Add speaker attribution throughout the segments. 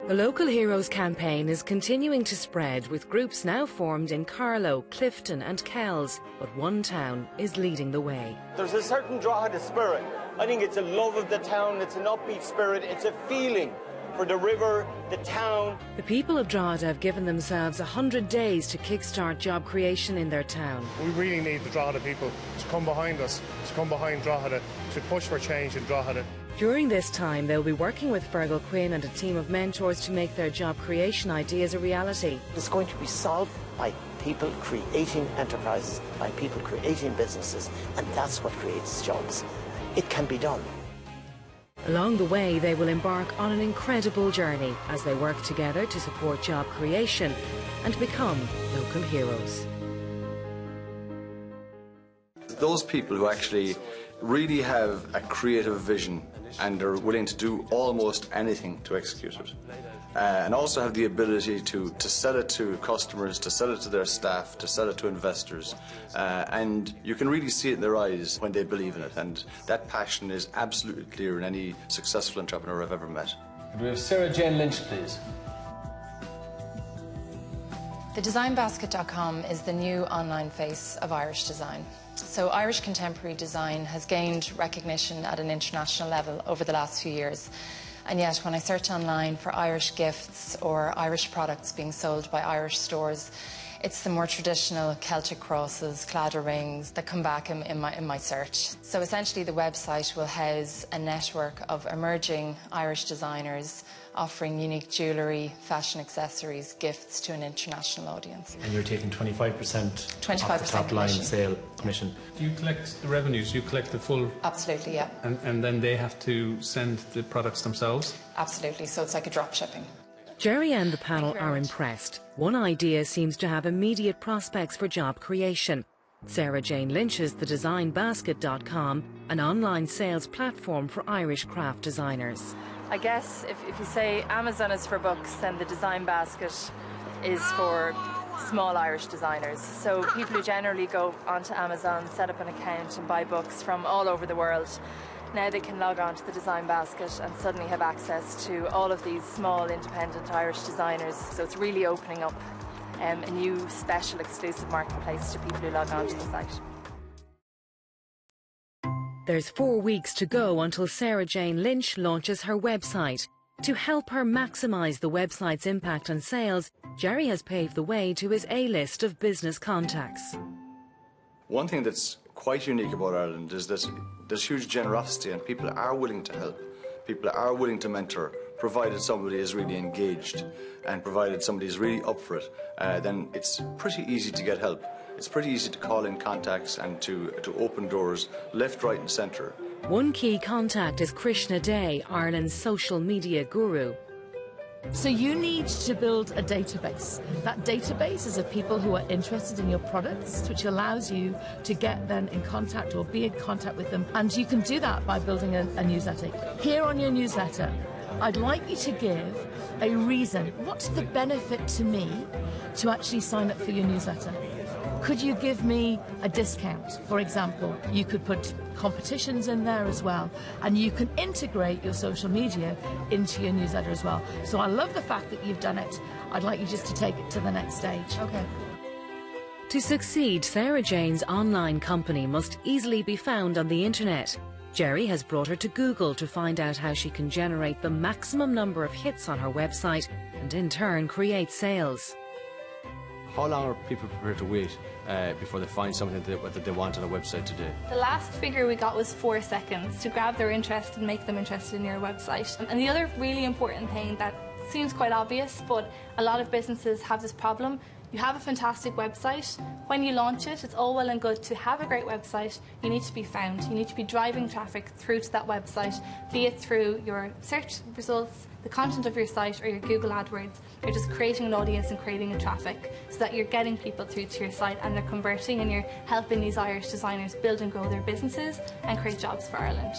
Speaker 1: The Local Heroes campaign is continuing to spread, with groups now formed in Carlow, Clifton and Kells, but one town is leading the way.
Speaker 2: There's a certain Drogheda spirit. I think it's a love of the town, it's an upbeat spirit, it's a feeling for the river, the town.
Speaker 1: The people of Drogheda have given themselves 100 days to kickstart job creation in their town.
Speaker 3: We really need the Drogheda people to come behind us, to come behind Drogheda, to push for change in Drogheda.
Speaker 1: During this time, they'll be working with Fergal Quinn and a team of mentors to make their job creation ideas a reality.
Speaker 4: It's going to be solved by people creating enterprises, by people creating businesses, and that's what creates jobs. It can be done.
Speaker 1: Along the way, they will embark on an incredible journey as they work together to support job creation and become local heroes.
Speaker 5: Those people who actually really have a creative vision and are willing to do almost anything to execute it. And also have the ability to sell it to customers, to sell it to their staff, to sell it to investors. And you can really see it in their eyes when they believe in it. And that passion is absolutely clear in any successful entrepreneur I've ever met.
Speaker 6: Could we have Sarah Jane Lynch, please?
Speaker 7: TheDesignBasket.com is the new online face of Irish design. So Irish contemporary design has gained recognition at an international level over the last few years. And yet, when I search online for Irish gifts or Irish products being sold by Irish stores, it's the more traditional Celtic crosses, cladder rings that come back in my search. So essentially the website will house a network of emerging Irish designers offering unique jewellery, fashion accessories, gifts to an international audience.
Speaker 6: And you're taking 25% off the top line sale commission.
Speaker 8: Do you collect the revenues? Do you collect the full?
Speaker 7: Absolutely, yeah.
Speaker 8: And then they have to send the products themselves?
Speaker 7: Absolutely, so it's like a drop shipping.
Speaker 1: Jerry and the panel are impressed. One idea seems to have immediate prospects for job creation. Sarah Jane Lynch's TheDesignBasket.com, an online sales platform for Irish craft designers.
Speaker 9: I guess if you say Amazon is for books, then the Design Basket is for small Irish designers. So people who generally go onto Amazon, set up an account and buy books from all over the world, now they can log on to the Design Basket and suddenly have access to all of these small independent Irish designers. So it's really opening up a new special exclusive marketplace to people who log on to the site.
Speaker 1: There's 4 weeks to go until Sarah Jane Lynch launches her website. To help her maximise the website's impact on sales, Jerry has paved the way to his A-list of business contacts.
Speaker 5: One thing that's quite unique about Ireland is that there's huge generosity and people are willing to help. People are willing to mentor, provided somebody is really engaged and provided somebody is really up for it, then it's pretty easy to get help. It's pretty easy to call in contacts and to open doors left, right and centre.
Speaker 1: One key contact is Krishna Day, Ireland's social media guru.
Speaker 10: So you need to build a database. That database is of people who are interested in your products, which allows you to get them in contact or be in contact with them. And you can do that by building a newsletter. Here on your newsletter, I'd like you to give a reason. What's the benefit to me to actually sign up for your newsletter? Could you give me a discount? For example, you could put competitions in there as well, and you can integrate your social media into your newsletter as well. So I love the fact that you've done it. I'd like you just to take it to the next stage. Okay.
Speaker 1: To succeed, Sarah Jane's online company must easily be found on the internet. Jerry has brought her to Google to find out how she can generate the maximum number of hits on her website and in turn create sales.
Speaker 6: How long are people prepared to wait before they find something that they want on a website today?
Speaker 11: The last figure we got was 4 seconds to grab their interest and make them interested in your website. And the other really important thing that seems quite obvious, but a lot of businesses have this problem. You have a fantastic website. When you launch it, it's all well and good to have a great website. You need to be found. You need to be driving traffic through to that website, be it through your search results, the content of your site, or your Google AdWords. You're just creating an audience and creating a traffic so that you're getting people through to your site and they're converting, and you're helping these Irish designers build and grow their businesses and create jobs for Ireland.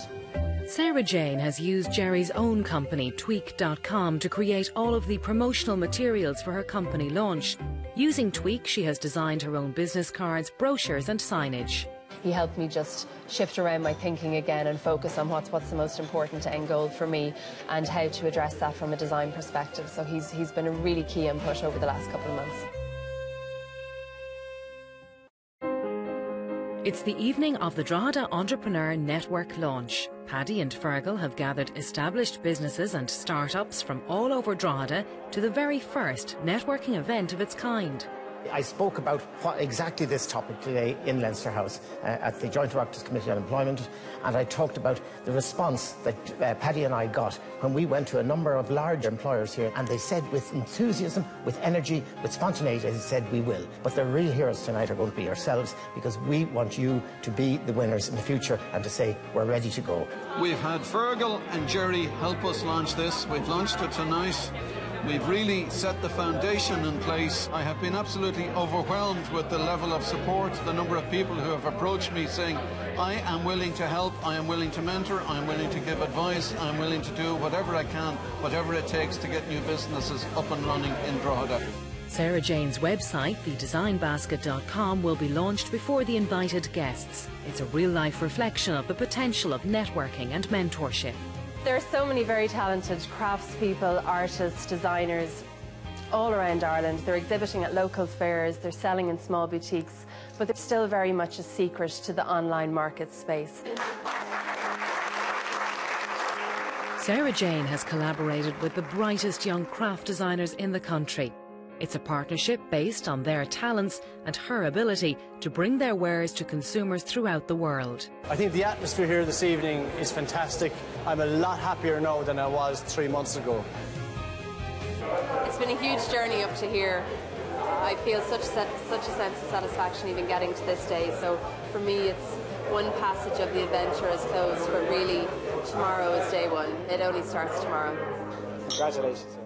Speaker 1: Sarah Jane has used Jerry's own company, Tweak.com, to create all of the promotional materials for her company launch. Using Tweak, she has designed her own business cards, brochures and signage.
Speaker 9: he helped me just shift around my thinking again and focus on what's the most important end goal for me and how to address that from a design perspective. So he's been a really key input over the last couple of months.
Speaker 1: It's the evening of the Drogheda Entrepreneur Network launch. Paddy and Fergal have gathered established businesses and startups from all over Drogheda to the very first networking event of its kind.
Speaker 4: I spoke about exactly this topic today in Leinster House at the Joint Directors Committee on Employment, and I talked about the response that Paddy and I got when we went to a number of large employers here, and they said with enthusiasm, with energy, with spontaneity, they said we will. But the real heroes tonight are going to be yourselves, because we want you to be the winners in the future and to say we're ready to go.
Speaker 12: We've had Fergal and Jerry help us launch this. We've launched it tonight. We've really set the foundation in place. I have been absolutely overwhelmed with the level of support, the number of people who have approached me saying, I am willing to help, I am willing to mentor, I am willing to give advice, I am willing to do whatever I can, whatever it takes to get new businesses up and running in Drogheda.
Speaker 1: Sarah Jane's website, thedesignbasket.com, will be launched before the invited guests. It's a real-life reflection of the potential of networking and mentorship.
Speaker 9: There are so many very talented craftspeople, artists, designers all around Ireland. They're exhibiting at local fairs, they're selling in small boutiques, but they're still very much a secret to the online market space.
Speaker 1: Sarah Jane has collaborated with the brightest young craft designers in the country. It's a partnership based on their talents and her ability to bring their wares to consumers throughout the world.
Speaker 13: I think the atmosphere here this evening is fantastic. I'm a lot happier now than I was 3 months ago.
Speaker 14: It's been a huge journey up to here. I feel such a sense of satisfaction even getting to this day. So for me, it's one passage of the adventure is closed, but really tomorrow is day one. It only starts tomorrow.
Speaker 13: Congratulations.